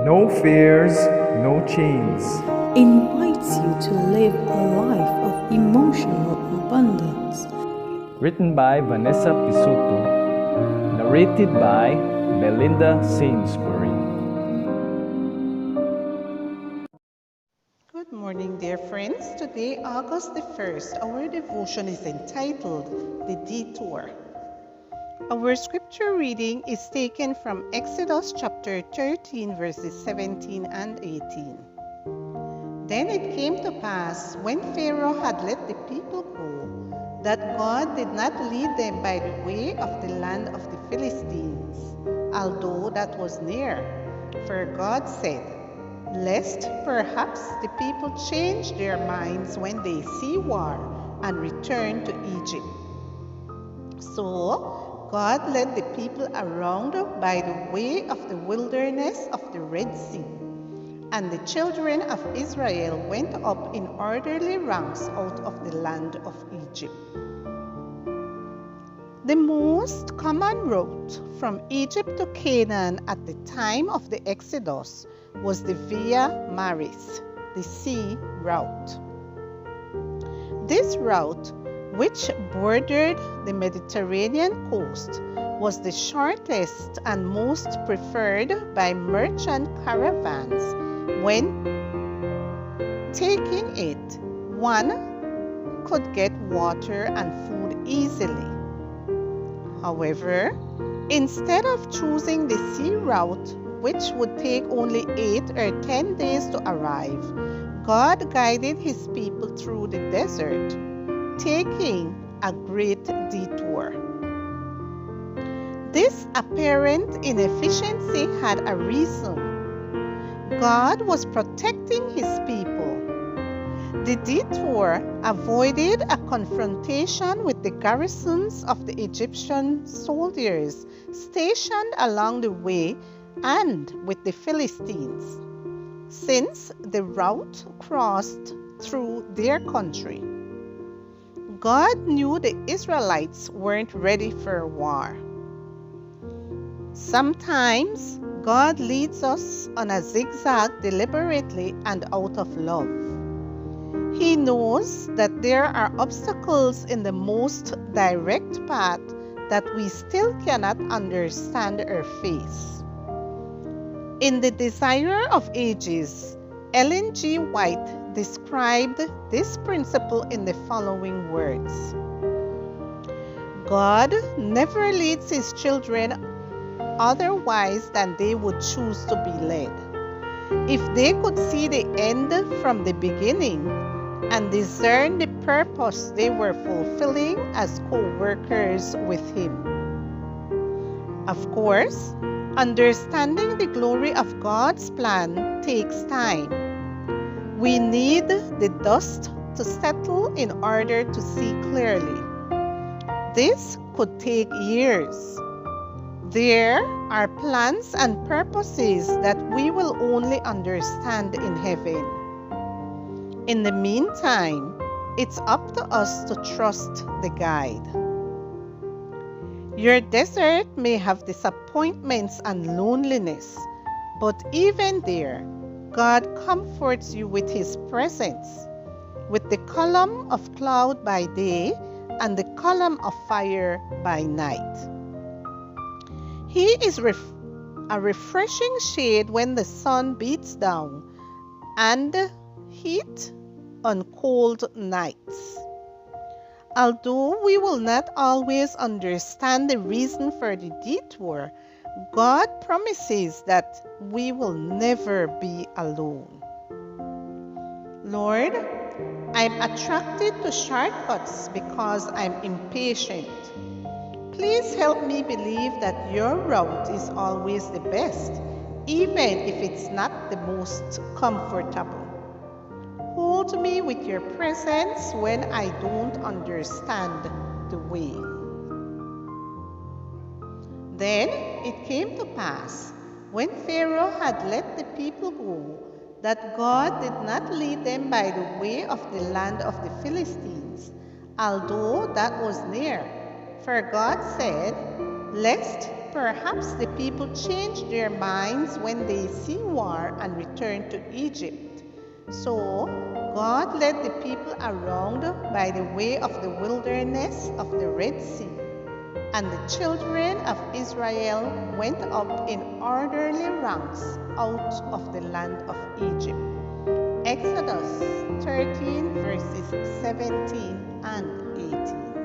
No fears, no chains. Invites you to live a life of emotional abundance. Written by Vanessa Pisuto. Narrated by Belinda Sainsbury. Good morning, dear friends. Today, August the 1st, our devotion is entitled The Detour. Our scripture reading is taken from Exodus chapter 13, verses 17 and 18. Then it came to pass, when Pharaoh had let the people go, that God did not lead them by the way of the land of the Philistines, although that was near. For God said, lest perhaps the people change their minds when they see war and return to Egypt. So God led the people around by the way of the wilderness of the Red Sea, and the children of Israel went up in orderly ranks out of the land of Egypt. The most common route from Egypt to Canaan at the time of the Exodus was the Via Maris, the sea route. This route, which bordered the Mediterranean coast, was the shortest and most preferred by merchant caravans. When taking it, one could get water and food easily. However, instead of choosing the sea route, which would take only 8 or 10 days to arrive, God guided his people through the desert, taking a great detour. This apparent inefficiency had a reason. God was protecting his people. The detour avoided a confrontation with the garrisons of the Egyptian soldiers stationed along the way and with the Philistines, since the route crossed through their country. God knew the Israelites weren't ready for war. Sometimes God leads us on a zigzag deliberately and out of love. He knows that there are obstacles in the most direct path that we still cannot understand or face. In The Desire of Ages, Ellen G. White described this principle in the following words: God never leads his children otherwise than they would choose to be led. If they could see the end from the beginning and discern the purpose they were fulfilling as co-workers with him. Of course, understanding the glory of God's plan takes time. We need the dust to settle in order to see clearly. This could take years. There are plans and purposes that we will only understand in heaven. In the meantime, it's up to us to trust the guide. Your desert may have disappointments and loneliness, but even there, God comforts you with his presence, with the column of cloud by day and the column of fire by night. He is a refreshing shade when the sun beats down, and heat on cold nights. Although we will not always understand the reason for the detour, God promises that we will never be alone. Lord, I'm attracted to shortcuts because I'm impatient. Please help me believe that your route is always the best, even if it's not the most comfortable. Hold me with your presence when I don't understand the way. Then it came to pass, when Pharaoh had let the people go, that God did not lead them by the way of the land of the Philistines, although that was near. For God said, lest perhaps the people changed their minds when they see war and returned to Egypt. So God led the people around by the way of the wilderness of the Red Sea. And the children of Israel went up in orderly ranks out of the land of Egypt. Exodus 13 verses 17 and 18.